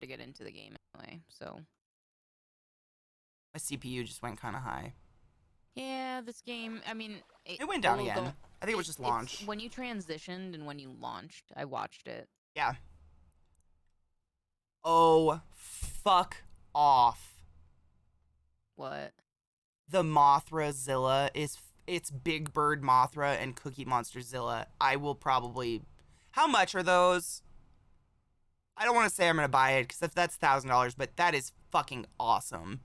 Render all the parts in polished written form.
to get into the game anyway, so. My CPU just went kind of high. Yeah, this game, I mean... It went down again. I think it was just launch. When you transitioned and when you launched, I watched it. Yeah. Oh, fuck off. What? The Mothra-Zilla is... It's Big Bird Mothra and Cookie Monster Zilla. I will probably... How much are those? I don't want to say I'm going to buy it, because if that's $1,000, but that is fucking awesome.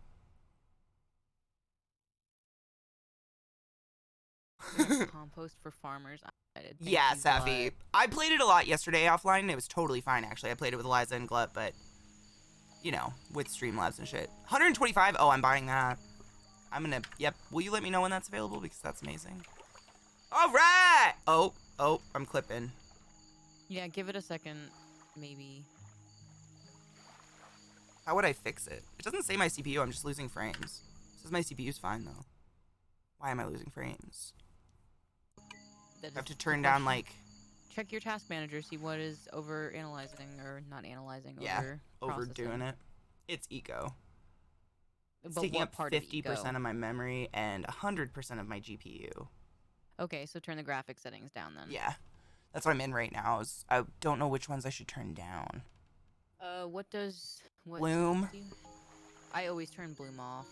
Compost for farmers. Yeah, Safi. I played it a lot yesterday offline, and it was totally fine, actually. I played it with Eliza and Glut, but, you know, with Streamlabs and shit. 125? Oh, I'm buying that. I'm gonna, yep. Will you let me know when that's available? Because that's amazing. All right! Oh, I'm clipping. Yeah, give it a second, maybe. How would I fix it? It doesn't say my CPU, I'm just losing frames. It says my CPU's fine, though. Why am I losing frames? I have to turn down, like... Check your task manager, see what is over-analyzing, or not analyzing, yeah, overdoing overdoing it. It's eco. It's but taking what up part 50% of my memory and 100% of my GPU. Okay, so turn the graphic settings down, then. Yeah. That's what I'm in right now. I don't know which ones I should turn down. What Bloom? I always turn bloom off.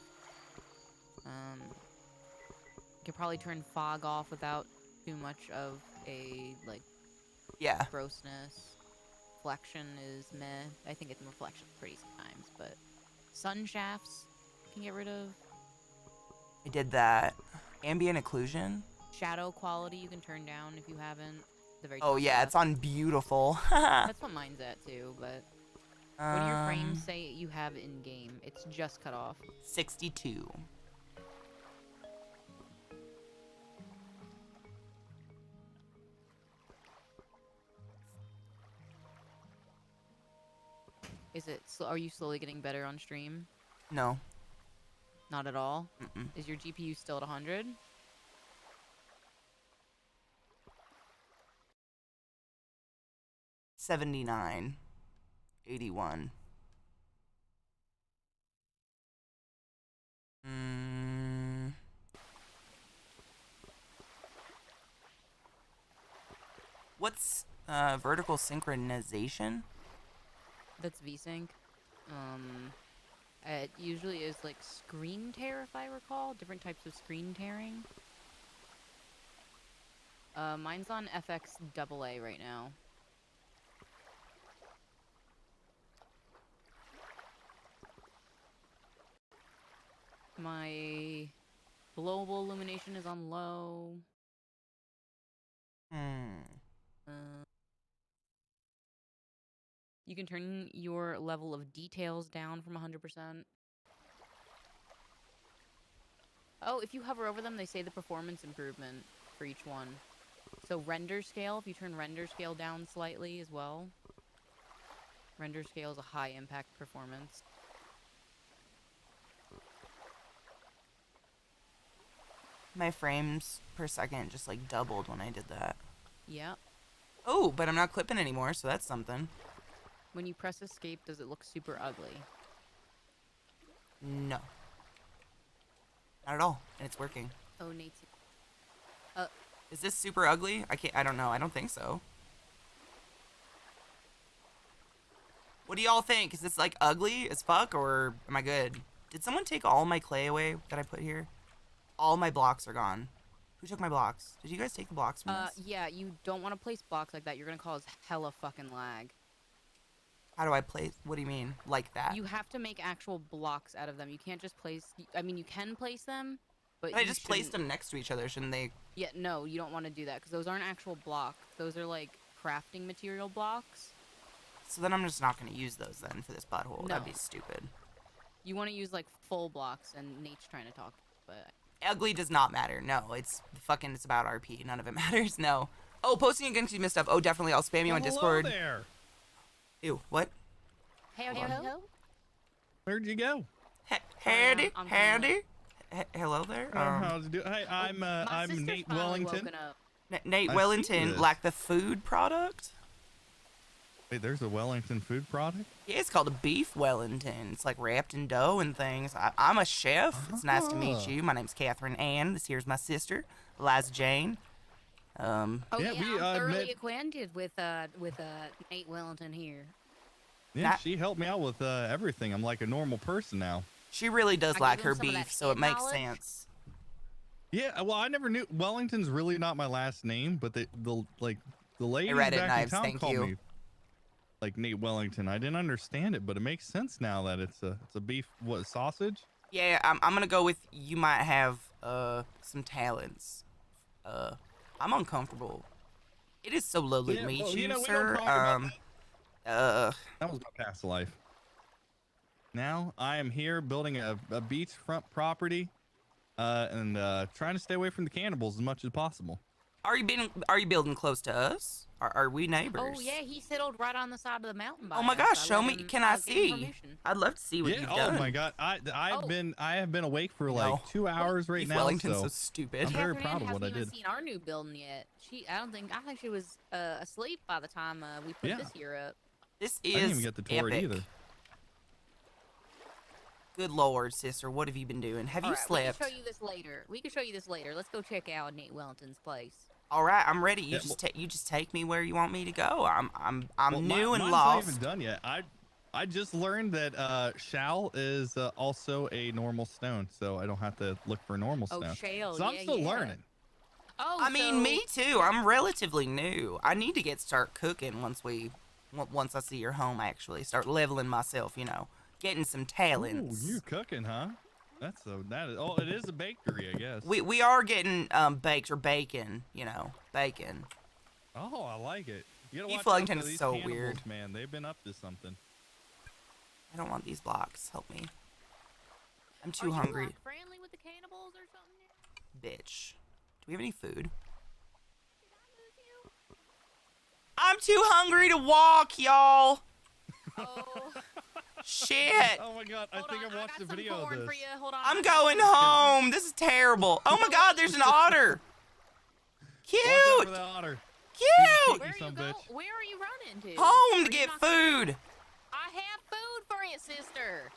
You could probably turn fog off without too much of a, like, yeah, grossness. Reflection is meh. I think it's reflection pretty sometimes, but sun shafts you can get rid of. I did that. Ambient occlusion? Shadow quality you can turn down if you haven't. The very oh yeah, left. it's on beautiful. That's what mine's at too, but what do your frames say you have in game? It's just cut off. 62. Is it? Are you slowly getting better on stream? No. Not at all? Mm-mm. Is your GPU still at 100? $79. 81. What's vertical synchronization? That's VSync. It usually is like screen tear, if I recall. Different types of screen tearing. Mine's on FX AA right now. My global illumination is on low. You can turn your level of details down from 100%. Oh, if you hover over them, they say the performance improvement for each one. So render scale, if you turn render scale down slightly as well. Render scale is a high impact performance. My frames per second just like doubled when I did that. Yep. Oh, but I'm not clipping anymore, so that's something. When you press escape, does it look super ugly? No. Not at all, and it's working. Oh, Nate's... Is this super ugly? I don't know. I don't think so. What do y'all think? Is this like ugly as fuck, or am I good? Did someone take all my clay away that I put here? All my blocks are gone. Who took my blocks? Did you guys take the blocks from this? Yeah, you don't want to place blocks like that. You're gonna cause hella fucking lag. How do I place? What do you mean? Like that? You have to make actual blocks out of them. You can't just place... I mean, you can place them, but I just placed them next to each other, shouldn't they? Yeah, no, you don't want to do that, because those aren't actual blocks. Those are, like, crafting material blocks. So then I'm just not going to use those then for this butthole. No. That'd be stupid. You want to use, like, full blocks, and Nate's trying to talk, but... Ugly does not matter. No, it's about RP. None of it matters. No. Oh, posting against you missed stuff. Oh, definitely. I'll spam you on Discord. Hello there. Ew, what? Hey, hello? Where'd you go? Handy? Handy? Hello there? How's it doing? Hey, I'm Nate Wellington. Nate I Wellington, see like the food product? Wait, there's a Wellington food product? Yeah, it's called a beef Wellington. It's like wrapped in dough and things. I'm a chef. It's nice to meet Ah. you. My name's Catherine Ann. This here's my sister, Eliza Jane. Oh Yeah, yeah, we, I'm thoroughly met- acquainted with Nate Wellington here. Yeah, Not- she helped me out with everything. I'm like a normal person now. She really does I like give her him some of that beef, so it makes knowledge. sense. Yeah, well, I never knew Wellington's really not my last name, but the ladies read it, back Knives, in town thank call you. me like Nate Wellington. I didn't understand it, but it makes sense now that it's a beef sausage. Yeah, I'm gonna go with you might have some talents. I'm uncomfortable. It is so lovely to Yeah, meet well, you, we don't sir. talk about Uh, That was my past life. Now I am here building a beachfront property, and trying to stay away from the cannibals as much as possible. are you building close to us? Are we neighbors? Oh yeah, he settled right on the side of the mountain. By Oh my us. gosh, I show let me. him- Can I gave him see? permission. I'd love to see what Yeah. you've Oh done. my God. I have been awake for You like know, 2 hours right Beef now. Wellington's so So stupid. I'm very Catherine proud Ann of what I hasn't even did. seen our new building yet. I think she was asleep by the time we put Yeah. this here up. This I didn't is even get to tour it epic. either. Good lord, sister, what have you been doing? Have you All right, slept? We can show you this later. Let's go check out Nate Wellington's place. All right, I'm ready. You Yeah, just take me where you want me to go. I'm Well, new and mine's lost. not even done yet. I just learned that shall is also a normal stone, so I don't have to look for a normal Oh, stone. shale, So I'm yeah, still yeah. learning. Oh, I mean, so- me too. I'm relatively new. I need to start cooking once I see your home. Actually, start leveling myself. Getting some Ooh, talents. you cooking, huh? It is a bakery, I guess. We are getting baked or bacon. Bacon. Oh, I like it. You gotta Beef watch out Wellington for is these so cannibals, weird. man. They've been up to something. I don't want these blocks. Help me. I'm Are too you, hungry. like, friendly with the cannibals or something? Bitch. Do we have any food? I'm too hungry to walk, y'all. Oh, Shit. Oh my God, I hold think on, I watched got a some video of corn this. for you. Hold on. I'm I got going some- home. This is terrible. Oh my God, there's an otter. Watch out for Cute. the otter. Cute. Where are you Some go? bitch. Where are you running to? Home Are to you get not- food. I have food for you, sister.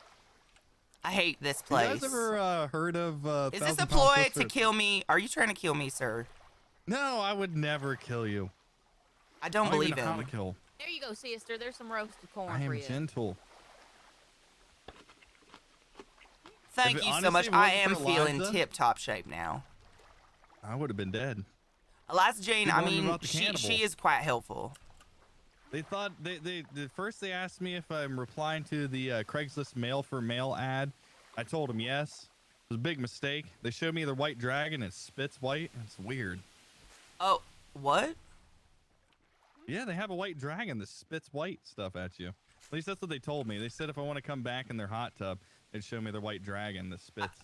I hate this You place. guys ever heard of Is this a 1,000 Pound ploy Sister? to kill me? Are you trying to kill me, sir? No, I would never kill you. I don't I don't even believe know how to him. kill. There you go, sister. There's some roasted corn I for am you. gentle. Thank If it you so much. honestly I wasn't am for feeling Eliza- tip-top shape now. I would have been dead. Eliza Jane, You I warned me mean, about the she cannibals. is quite helpful. They thought first they asked me if I'm replying to the Craigslist mail for mail ad. I told them yes. It was a big mistake. They showed me the white dragon. It spits white. It's weird. Oh, what? Yeah, they have a white dragon that spits white stuff at you. At least that's what they told me. They said if I want to come back in their hot tub, they'd show me their white dragon that spits.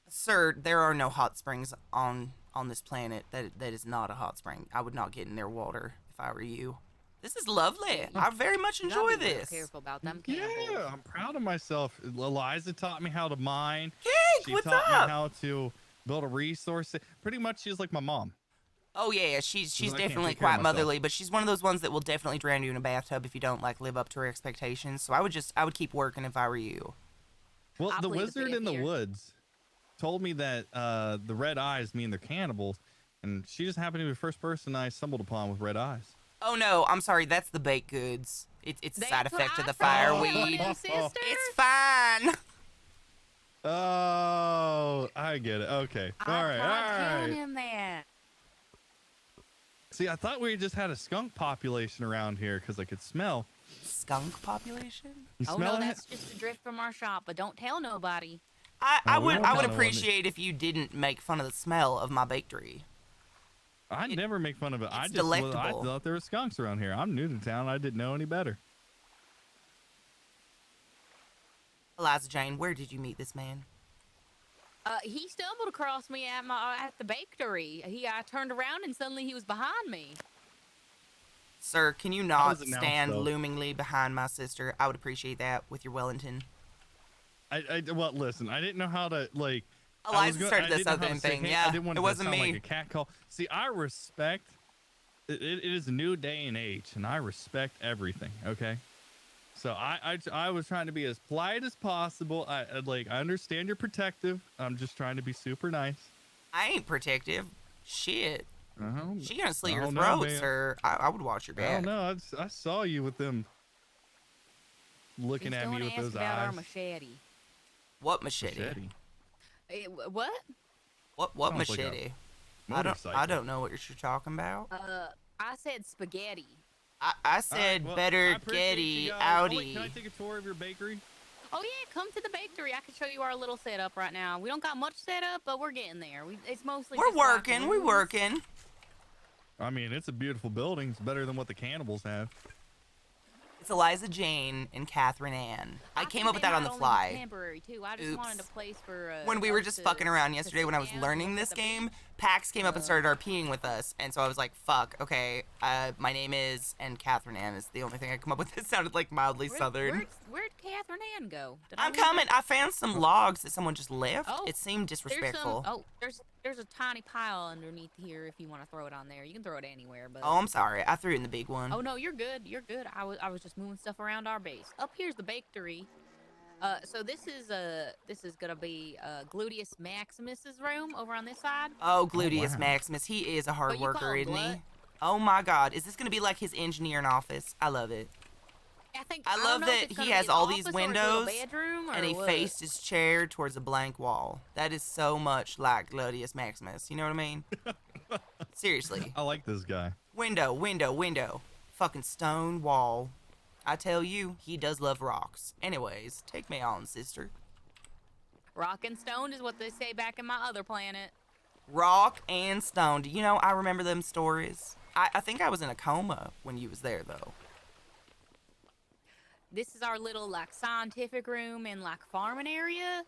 Sir, there are no hot springs on this planet. That is not a hot spring. I would not get in their water if I were you. This is lovely. I very much You gotta enjoy be real this. Careful about them cannibals. Yeah, I'm proud of myself. Eliza taught me how to mine. Cake, She what's taught up? me how to build a resource. Pretty much, she's like my mom. Oh yeah, she's I can't definitely take care of quite myself. motherly, but she's one of those ones that will definitely drown you in a bathtub if you don't live up to her expectations. So I would keep working if I were you. Well, I'll the plead the wizard fifth in the here. woods told me that the red eyes mean they're cannibals, and she just happened to be the first person I stumbled upon with red eyes. Oh no, I'm sorry. That's the baked goods. It's a side That's what effect of I the thought you fireweed. knew, sister. It's fine. Oh, I get it. Okay. I All right. tried All telling right. him that. See, I thought we just had a skunk population around here because I could smell. Skunk population? You Oh smell no, it? that's just a drift from our shop, but don't tell nobody. I we would don't I know would what it appreciate if you didn't make fun of the smell of my bakery. I never make fun of it. I it's just I delectable. thought there were skunks around here. I'm new to town. I didn't know any better. Eliza Jane, where did you meet this man? He stumbled across me at the bakery. I turned around and suddenly he was behind me. Sir, can you was not announced, stand though. loomingly behind my sister? I would appreciate that with your Wellington. Well, listen, I didn't know how to like. Eliza started this I didn't know how other to say, thing. hey, Yeah, I didn't want it to wasn't sound me. like a cat call. See, I respect it is a new day and age, and I respect everything. Okay. So I was trying to be as polite as possible. I understand you're protective. I'm just trying to be super nice. I ain't protective. Shit. Uh-huh. She gonna slit I your don't know, throat, man. sir. I would watch your I don't back. know. I saw you with them looking You at still me want with to ask those about eyes. our machete? What machete? Machete. What? What Sounds like a machete? motorcycle. I don't know what you're talking about. I said spaghetti. I All right, said well, better I appreciate you Getty guys. Audi. Oh, wait, can I take a tour of your bakery? Oh yeah, come to the bakery. I can show you our little setup right now. We don't got much set up, but we're getting there. It's mostly We're just like working. We rooms. working. I mean, it's a beautiful building. It's better than what the cannibals have. It's Eliza Jane and Catherine Ann. I came think up with they that on might the only be fly. temporary too. I just Oops. wanted a place for When we were us just to- fucking around to yesterday sit when I was down and learning look this at the game, beach. Pax came up and started RPing with us, and so I was like, fuck, okay, my name is, and Catherine Ann is the only thing I come up with that sounded like mildly southern. Where'd Catherine Ann go? Did I'm lose her? coming. I found some logs that someone just left. Oh, It seemed disrespectful. There's a tiny pile underneath here if you want to throw it on there. You can throw it anywhere, but Oh, I'm sorry. I threw in the big one. Oh no, you're good. You're good. I was just moving stuff around our base. Up here's the bakery. So this is gonna be Gluteus Maximus's room over on this side. Oh, Gluteus wow. Maximus. He is a hard But you call worker, him isn't he? Glut? Oh my God. Is this gonna be like his engineering office? I love it. I don't love know if that it's he gonna be has his all these office or his little windows, bedroom or and he what. faced his chair towards a blank wall. That is so much like Gluteus Maximus. You know what I mean? Seriously. I like this guy. Window, window, window. Fucking stone wall. I tell you, he does love rocks. Anyways, take me on, sister. Rock and stone is what they say back in my other planet. Rock and stone. Do you know, I remember them stories. I think I was in a coma when you was there, though. This is our little like scientific room and like farming area.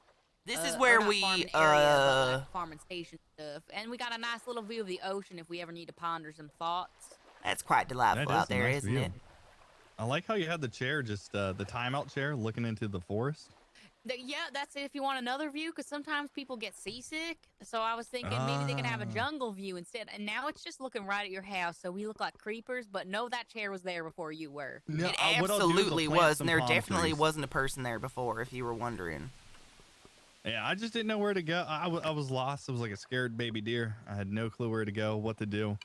This is Or where not we, farming area, but, like, farming station stuff, and we got a nice little view of the ocean if we ever need to ponder some thoughts. That's quite delightful That is out a there, nice isn't view. it? I like how you had the chair, just the timeout chair, looking into the forest. Yeah, that's it if you want another view, because sometimes people get seasick. So I was thinking maybe they can have a jungle view instead. And now it's just looking right at your house, so we look like creepers. But no, that chair was there before you were. No, It what I'll do is I'll absolutely plant was, some and there palm definitely trees. wasn't a person there before, if you were wondering. Yeah, I just didn't know where to go. I was lost. I was like a scared baby deer. I had no clue where to go, what to do.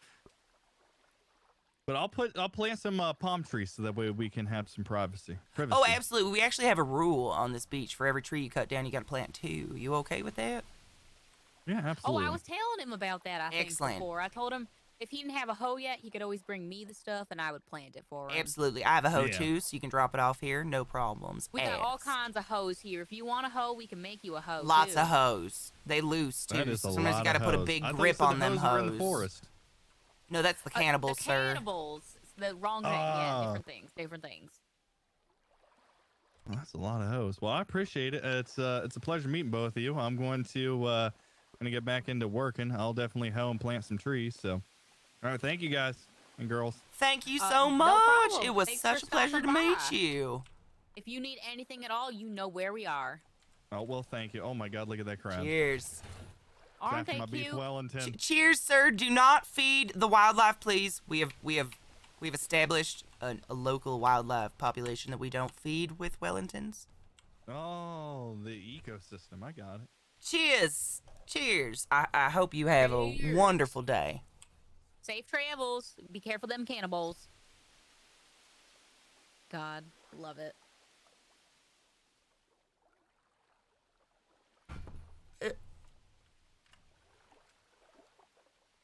But I'll plant some palm trees so that way we can have some privacy. Oh, absolutely. We actually have a rule on this beach. For every tree you cut down, you got to plant 2. You okay with that? Yeah, absolutely. Oh, I was telling him about that, I think, Excellent. before. I told him if he didn't have a hoe yet, he could always bring me the stuff, and I would plant it for him. Absolutely. I have a hoe, Yeah. too, so you can drop it off here. No problems. We got all Ass. kinds of hoes here. If you want a hoe, we can make you a hoe, Lots too. of hoes. They loose, too. That is a Sometimes lot you got to of put a hoes. big I thought you grip said on the them hoes were in hoes. the forest. No, that's the cannibals, the sir. cannibals. It's the wrong thing. Yeah, Ah. different things. Different things. Well, that's a lot of hoes. Well, I appreciate it. It's a pleasure meeting both of you. I'm going to get back into working. I'll definitely hoe and plant some trees. So, all right, thank you guys and girls. Thank you so no much. problem. It was Thanks such for a pleasure to stopping meet by. you. If you need anything at all, you know where we are. Oh well, thank you. Oh my God, look at that crowd. Cheers. Aren't After they my beef cute? Wellington. Cheers, sir. Do not feed the wildlife, please. We've established a local wildlife population that we don't feed with Wellingtons. Oh, the ecosystem. I got it. Cheers. Cheers. I hope you have a Cheers. wonderful day. Safe travels. Be careful, them cannibals. God, love it.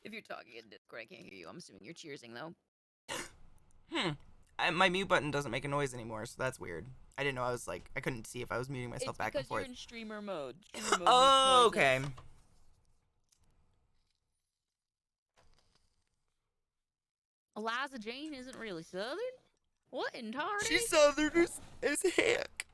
If you're talking in Discord, I can't hear you. I'm assuming you're cheersing, though. My mute button doesn't make a noise anymore, so that's weird. I didn't know I couldn't see if I was muting myself back and forth. You're in streamer mode. Streamer mode Oh, makes noises. okay. Eliza Jane isn't really Southern? What in Tardy? She's southern as heck.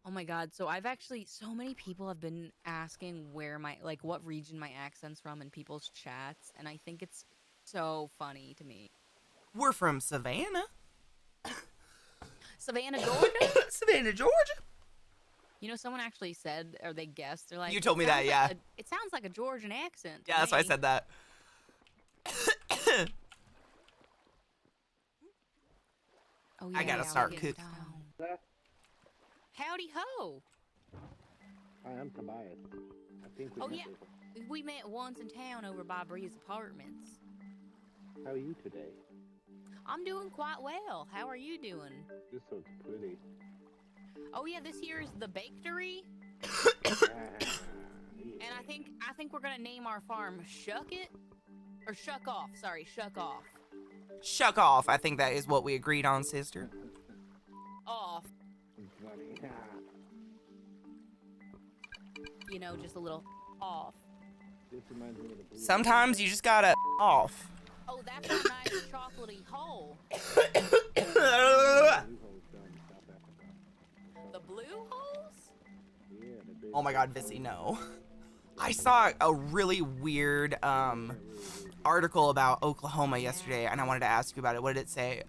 Oh my god, so I've actually, so many people have been asking where what region my accent's from in people's chats, and I think it's so funny to me. We're from Savannah. Savannah, Georgia? Savannah, Georgia. You know, someone actually said, or they guessed, they're like... You told me "It that, sounds yeah. like it sounds like a Georgian accent to Yeah, that's why I me." said that. Oh I gotta yeah, start we get cooking. down. Howdy ho! Hi, I'm Tobias. I think we Oh met yeah, before. we met once in town over by Bree's apartments. How are you today? I'm doing quite well. How are you doing? You're so pretty. Oh yeah, this here is the bakery, Yeah. and I think we're gonna name our farm Shuck It, or Shuck Off. Sorry, Shuck Off. Shuck off. I think that is what we agreed on, sister. Off. Funny. You know, just a little off. This reminds me of the blue. Sometimes you just gotta off. Oh, that's a nice chocolatey hole. Blue holes down in South Africa. The blue holes? Yeah, the big. Oh my god, Vissy, no. I saw a really weird article about Oklahoma yesterday, and I wanted to ask you about it. What did it say?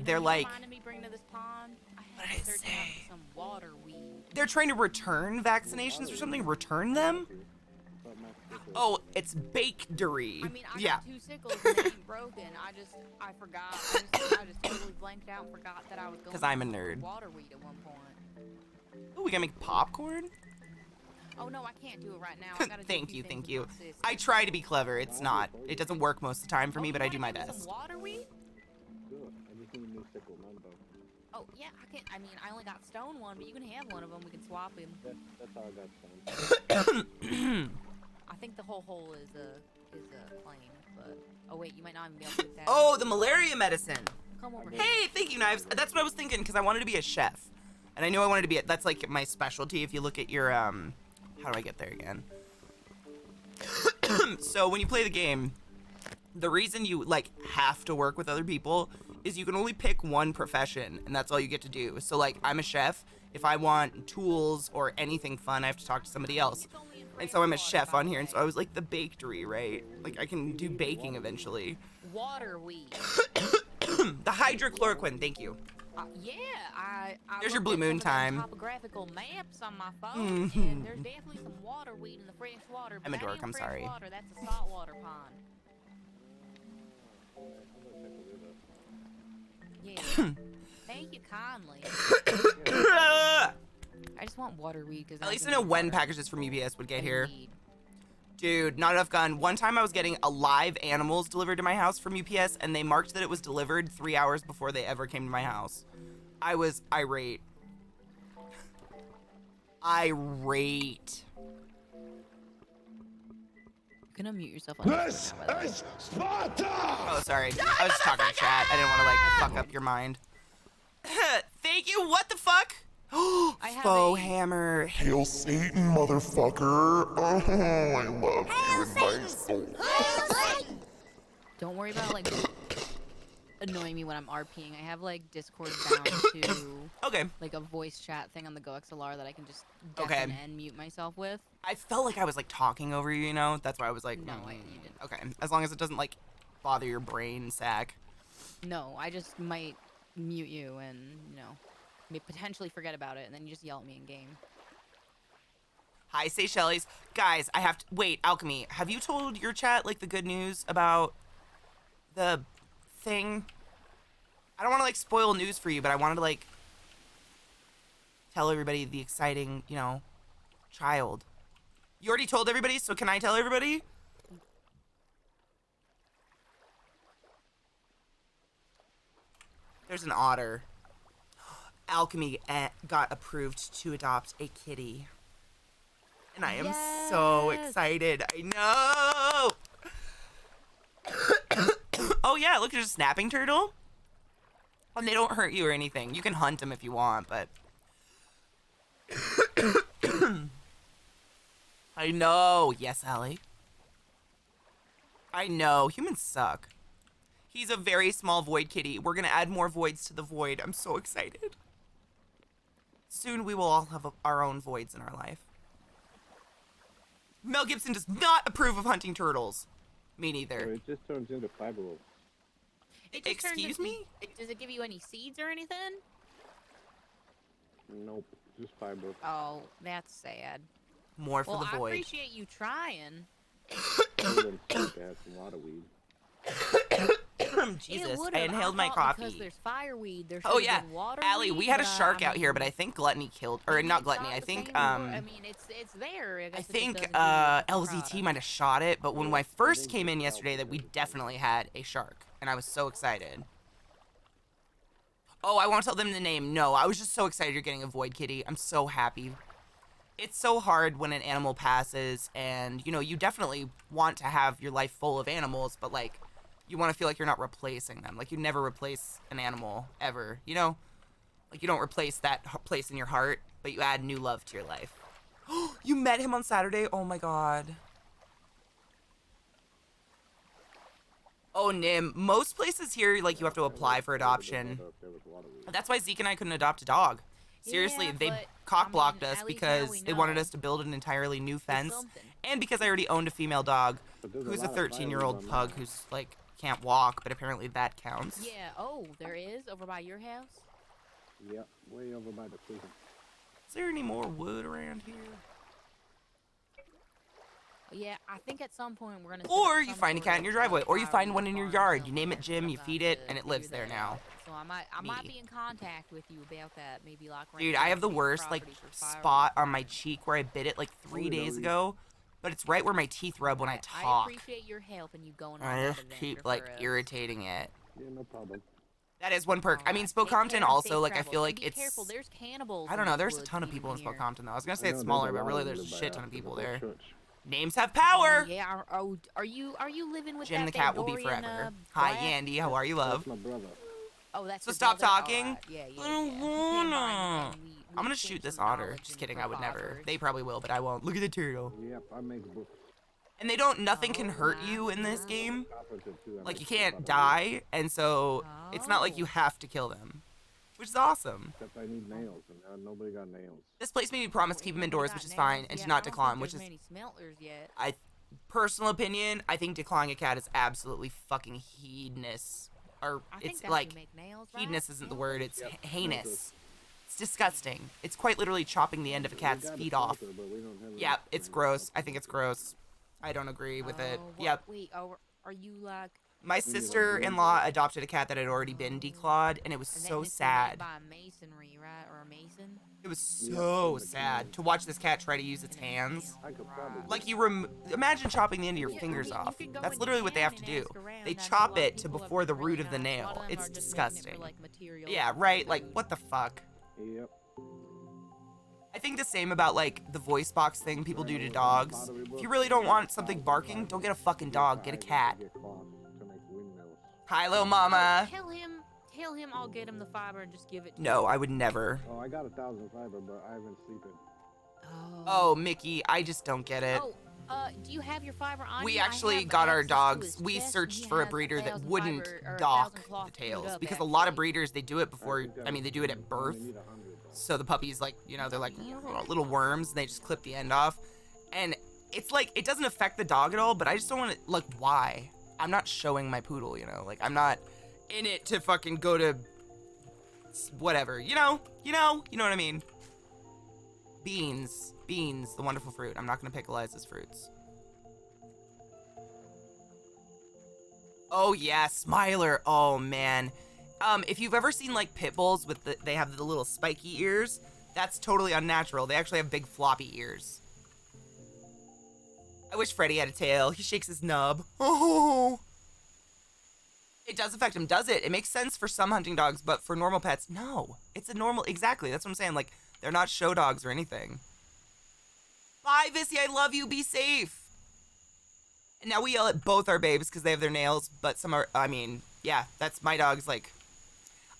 They're like, Reminded me bring to this pond. I What had did to it search out say? some water weed. they're trying to return vaccinations or something. Return them? Oh, it's bakery. I mean, I Yeah. got 2 sickles and they ain't broken. I forgot. I just totally blanked out and forgot that I was going 'Cause I'm a for nerd. water weed at one point. Oh, we can make popcorn? Oh no, I can't do it right now. I gotta do a Thank few you, things thank with you. my sis. I try to be clever. It's not. It doesn't work most of the time for me, you but I wanna do my give me best. Some water weed? Good. I just need a new sickle, none though. Oh yeah, I can. I mean, I only got stone one, but you can have one of them. We can swap him. That's how I got some. I think the whole hole is plain, but oh wait, you might not even be able to get that. Oh, the malaria medicine. Come over here. Hey, thank you, Knives. That's what I was thinking, because I wanted to be a chef. And I knew I wanted to be that's like my specialty. If you look at your, how do I get there again? So when you play the game, the reason you, like, have to work with other people is you can only pick one profession, and that's all you get to do. So, like, I'm a chef. If I want tools or anything fun, I have to talk to somebody else. It's only in And so I'm a fresh chef water, on by here, the and so way. I was like the bakery, right? Like, I can do baking eventually. Water weed. The hydrochloroquine, thank you. Yeah, I There's your looked Blue at Moon some of them time. topographical maps on my phone, Mhm. and there's definitely some water weed in the fresh water. But I'm a that dork, ain't I'm fresh sorry. Water, that's a saltwater pond. Yeah. Thank you kindly. I just want water weed because At least I know when packages from UPS would get here. Weed. Dude, not enough gun. One time I was getting alive animals delivered to my house from UPS, and they marked that it was delivered 3 hours before they ever came to my house. I was irate. Irate. You can unmute yourself on This Discord now, by the way. is Sparta! Oh, sorry. I was just talking to chat. I didn't want to, like, fuck up your mind. Thank you. What the fuck? I have Faux a- hammer. Hail Satan, motherfucker. Oh, I love you in my soul. Don't worry about like annoying me when I'm RPing. I have like Discord bound to Okay. like a voice chat thing on the Go XLR that I can just Okay. deafen and mute myself with. I felt like I was, like, talking over you, you know? That's why I was like, No, you didn't. Okay. As long as it doesn't, like, bother your brain sack. No, I just might mute you and, you know, may potentially forget about it and then you just yell at me in game. Hi, Seychelles. Guys, I have to... Wait, Alchemy, have you told your chat, like, the good news about the thing? I don't want to, like, spoil news for you, but I wanted to, like, tell everybody the exciting, you know, child. You already told everybody, so can I tell everybody? There's an otter. Alchemy got approved to adopt a kitty. And I am so Yes. excited. I know. Oh, yeah, look, there's a snapping turtle. And they don't hurt you or anything. You can hunt them if you want, but... I know. Yes, Allie. I know. Humans suck. He's a very small void kitty. We're going to add more voids to the void. I'm so excited. Soon we will all have our own voids in our life. Mel Gibson does not approve of hunting turtles. Me So neither. it just turns into fiber wolf. It just turns Excuse into- me? Does it give you any seeds or anything? Nope, just fiber. Oh, that's sad. More for Well, the I void. appreciate you trying. Other than smoke, it has a lot of weed. Jesus, It I would've. inhaled my thought because coffee. there's fireweed. There Oh should've yeah, been water Allie, we weed, had a but, shark out here, but I mean, think Gluttony killed, or maybe not it's Gluttony. not I the think same I mean, it's there. I I guess it just think doesn't do a different LZT product. might have shot it, but when I first think came the in scalp yesterday, that we is everything. definitely had a shark, and I was so excited. Oh, I won't tell them the name. No, I was just so excited you're getting a Void Kitty. I'm so happy. It's so hard when an animal passes, and, you know, you definitely want to have your life full of animals, but, like, you want to feel like you're not replacing them. Like, you never replace an animal, ever, you know? Like, you don't replace that place in your heart, but you add new love to your life. You met him on Saturday? Oh, my God. Oh, Nim, most places here, like, you have to apply for adoption. That's why Zeke and I couldn't adopt a dog. Seriously, Yeah, they but, cock-blocked I mean, us at least now because we they wanted know. us to build an entirely new fence, something. and because I already owned a female dog But there's who's a lot of 13-year-old fireweed on pug mine. who's, like, can't walk, but apparently that counts. Yeah. Oh, there is over by your house. Yep, way over by the prison. Is there any more wood around here? Yeah, I think at some point we're gonna. set Or up you some find a sort cat of, in your driveway, or you find fireweed one in your farm yard. You name somewhere, it Jim, so you I'm feed gonna it, have and to it lives do there that. now. So I might Me. be in contact with you about that. Maybe like. Dude, I have the worst, like, spot on my cheek where I bit it, like, 3 days ago, but it's right where my teeth rub when I I talk. appreciate your help and you going on I that just adventure keep, for like, us. irritating it. Yeah, no problem. That is one perk. I mean, Alright, take care Spokompton and also, safe like, I travels. feel And like be it's... careful. There's cannibals. I don't in know, this there's a woods ton of even people in here. Spokompton, though. I was gonna I say it's know smaller, there's a but lot really of there's a them shit by ton of after the people whole there. church. Names have Oh, power! yeah. Are you living with Jim that the cat will be Dorian, forever. Hi, black? Yandy, how are you, love? That's my brother. Oh, that's So your stop brother? talking. Alright, yeah. I don't He came by wanna. and we I'm gonna exchanged shoot this some otter. knowledge Just and kidding, for I would never. fibers. They probably will, but I won't. Look at the turtle. Yep, I make books. And they don't, nothing can Oh, hurt nice, you in this nice. game. Operative too. I Like, make you stuff can't out of die, and so it's not like Oh. you have to kill them. Which is awesome. wood. Except I need nails, and nobody got nails. This place made me promise to keep them indoors, which is fine, and to not declaw, which is, many smelters yet. personal opinion, I think declawing a cat is absolutely fucking hedonous. Or I think it's that's like, who make nails, right? hedonous isn't the word, it's Yep, heinous. It's disgusting. It's quite literally chopping the end of a cat's We got a feet off. smelter, but we don't have Yeah, enough it's to- gross. I think it's gross. I don't agree with it. Oh, Yep. Wait, are you like? My sister-in-law adopted a cat that had already been declawed, and it was And so it's been sad. made by a masonry, right? Or a mason? It was so sad to watch this cat try to use its hands. I could probably Like, imagine chopping the end of your Yeah, I fingers mean, you off. could go That's in literally what they town have to and do. ask around. They I know a chop lot of it to people have before the really root of the nice- a lot nail. of them It's are just making it for, disgusting. like, material Yeah, for right? Like, food. what the fuck? Yep. I think the same about, like, the voice box thing people do to dogs. If you really don't want something barking, don't get a fucking dog. Get a cat. Get cloth to make windmills. Hi, little mama. Tell him I'll get him the fiber and just give it to No, him. I would never. Oh, I got 1,000 fiber, but I've been sleeping. Oh, Mickey, I just don't get it. Do you have your fiber on We you? I actually have got our access to dogs. his We chest, and searched he for a has breeder that 1,000 wouldn't fiber, or dock 1,000 cloth the queued tails up, because a lot of actually. breeders they do it before. I mean, they do it at birth. Only need 100, though. So the puppies, like, you know, they're like little worms, and they just clip the end off. And it's like, it doesn't affect the dog at all, but I just don't want to, like, why? I'm not showing my poodle, you know? Like, I'm not in it to fucking go to whatever, you know what I mean? Beans, the wonderful fruit. I'm not going to pick Eliza's fruits. Oh, yeah, Smiler. Oh, man. If you've ever seen, like, pit bulls with they have the little spiky ears, that's totally unnatural. They actually have big floppy ears. I wish Freddy had a tail. He shakes his nub. Oh. It does affect him, does it? It makes sense for some hunting dogs, but for normal pets, no. It's a normal, exactly. That's what I'm saying. Like, they're not show dogs or anything. Bye, Vissy. I love you. Be safe. And now we yell at both our babes because they have their nails, but some are, I mean, yeah, that's my dogs. Like,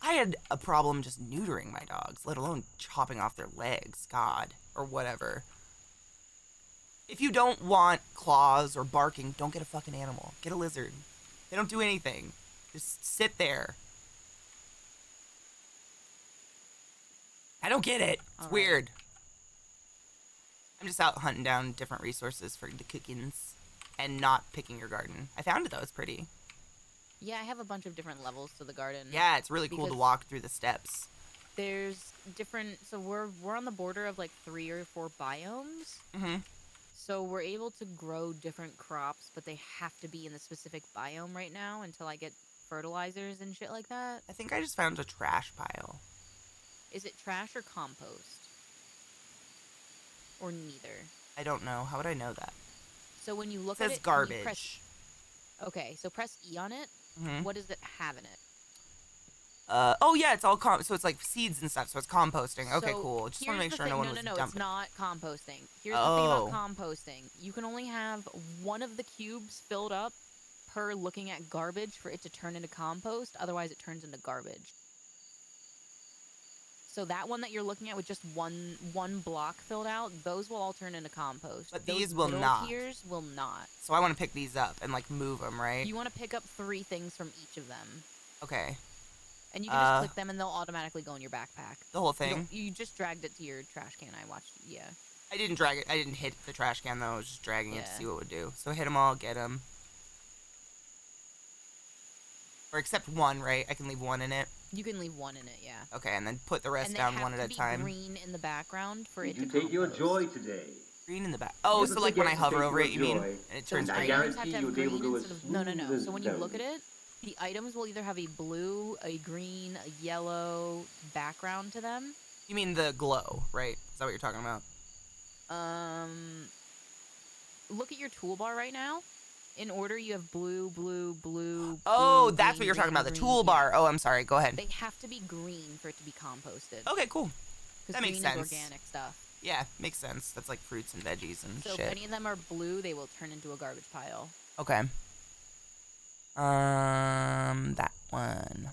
I had a problem just neutering my dogs, let alone chopping off their legs, God, or whatever. If you don't want claws or barking, don't get a fucking animal. Get a lizard. They don't do anything. Just sit there. I don't get it. It's All right. weird. I'm just out hunting down different resources for the cookings and not picking your garden. I found it though. It's pretty. Yeah, I have a bunch of different levels to the garden. Yeah, it's really cool to Because- walk through the steps. There's different. So we're on the border of like 3 or 4 biomes. Mm-hmm. So we're able to grow different crops, but they have to be in the specific biome right now until I get fertilizers and shit like that? I think I just found a trash pile. Is it trash or compost? Or neither? I don't know. How would I know that? So when you look It at says it, when you garbage. okay, so press E on it. Mhm. What does it have in it? Oh yeah, it's all so it's like seeds and stuff, so it's composting. Okay, So cool. Just want to here's make the sure thing- no one no, was no, no, dumping. it's not composting. Here's the thing Oh. about composting. You can only have one of the cubes filled up per looking at garbage for it to turn into compost. Otherwise, it turns into garbage. So that one that you're looking at with just one block filled out, those will all turn into compost. But Those these will middle not. tiers will not. So I want to pick these up and like move them, right? You want to pick up 3 things from each of them. Okay. And you can just click them and they'll automatically go in your backpack. The whole You thing. don't- You just dragged it to your trash can. I watched. Yeah. I didn't drag it. I didn't hit the trash can though. I was just dragging it to Yeah. see what it would do. So hit them all, get them. Or except one, right? I can leave one in it. You can leave one in it, yeah. Okay, and then put the rest And they down have one to at a be time. green in the background for it Did to you take your compost. joy today? Green in the back. Oh, Never so like when I forget to hover take over your it, you mean? joy. And it So turns And I green. items guarantee have to you'll have be able green to go instead as of no. smooth as So when you look at velvet. it, the items will either have a blue, a green, a yellow background to them. You mean the glow, right? Is that what you're talking about? Look at your toolbar right now. In order, you have blue, blue, blue. Oh, blue, that's green, what you're talking green, about. The green. toolbar. Yeah. Oh, I'm sorry. Go ahead. They have to be green for it to be composted. Okay, cool. Because that makes green sense. is organic stuff. Yeah, makes sense. That's like fruits and veggies and So if shit. any of them are blue, they will turn into a garbage pile. Okay. That one.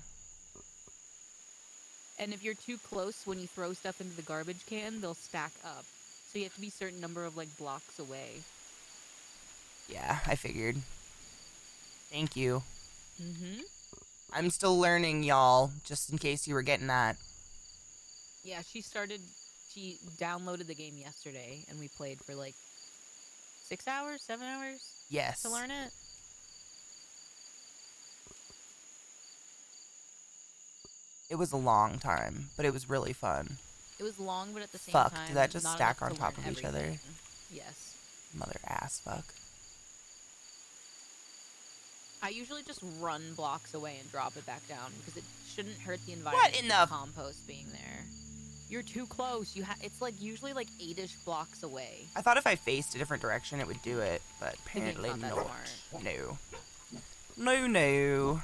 And if you're too close, when you throw stuff into the garbage can, they'll stack up. So you have to be a certain number of like blocks away. Yeah, I figured. Thank you. Mm-hmm. I'm still learning, y'all, just in case you were getting that. Yeah, she downloaded the game yesterday, and we played for like 6 hours, 7 hours Yes. to learn it. It was a long time, but it was really fun. It was long, but at the same Fuck, time, did that just not stack enough on to top learn of each other? everything. Yes. Mother ass fuck. I usually just run blocks away and drop it back down because it shouldn't hurt the environment. in with the- compost being there? You're too close. It's like usually like 8-ish blocks away. I thought if I faced a different direction, it would do it, but game's apparently not that not. smart. No. No, no.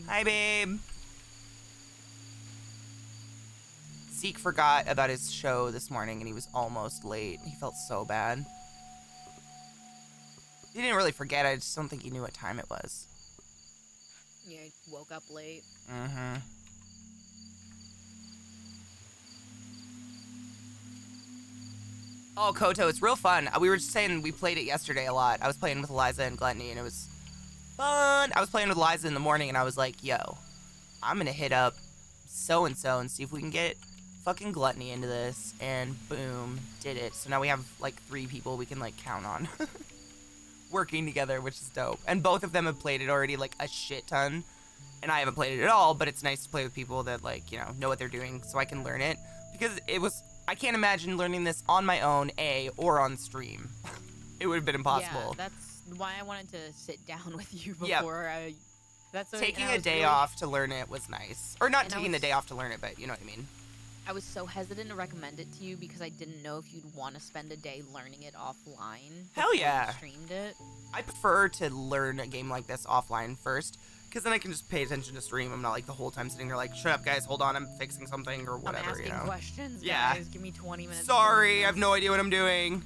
Hi, babe. Zeke forgot about his show this morning, and he was almost late. He felt so bad. He didn't really forget. I just don't think he knew what time it was. Yeah, I woke up late. Mm-hmm. Oh, Koto, it's real fun. We were just saying we played it yesterday a lot. I was playing with Eliza and Gluttony, and it was fun. I was playing with Eliza in the morning, and I was like, yo, I'm going to hit up so-and-so and see if we can get fucking Gluttony into this. And boom, did it. So now we have, like, 3 people we can, like, count on working together, which is dope. And both of them have played it already, like, a shit ton. And I haven't played it at all, but it's nice to play with people that, like, you know what they're doing so I can learn it. Because I can't imagine learning this on my own, or on stream. It would have been impossible. Yeah, that's why I wanted to sit down with you Yep. before I... That's what- Taking and I a was day really- off to learn it was nice. Or not And I taking the was- day off to learn it, but you know what I mean. I was so hesitant to recommend it to you because I didn't know if you'd want to spend a day learning it offline. Hell before you yeah. streamed it. I prefer to learn a game like this offline first, because then I can just pay attention to stream. I'm not like the whole time sitting there like, shut up guys, hold on, I'm fixing something or whatever, I'm asking you know. questions, Yeah. guys. Give me 20 minutes. Sorry, I have no idea what I'm doing.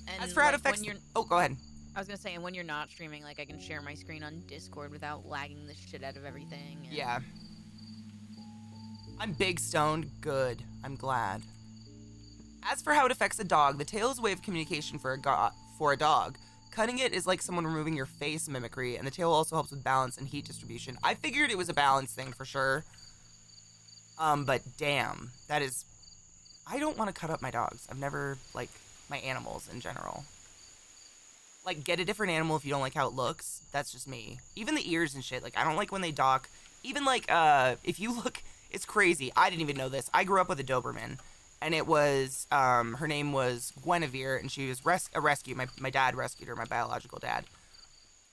And As for how to like, fix... when you're, Oh, go ahead. I was gonna say, and when you're not streaming, like I can share my screen on Discord without lagging the shit out of everything. And Yeah. I'm big stoned. Good. I'm glad. As for how it affects a dog, the tail is a way of communication for a dog. Cutting it is like someone removing your face mimicry, and the tail also helps with balance and heat distribution. I figured it was a balance thing for sure. But damn, that is... I don't want to cut up my dogs. I've never, like, my animals in general. Like, get a different animal if you don't like how it looks. That's just me. Even the ears and shit. Like, I don't like when they dock. Even, like, if you look... It's crazy. I didn't even know this. I grew up with a Doberman. And it was, her name was Guinevere, and she was a rescue. My dad rescued her, my biological dad.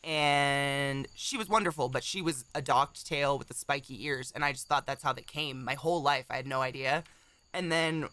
and she was wonderful, but she was a docked tail with the spiky ears, and I just thought that's how they came. My whole life, I had no idea. And then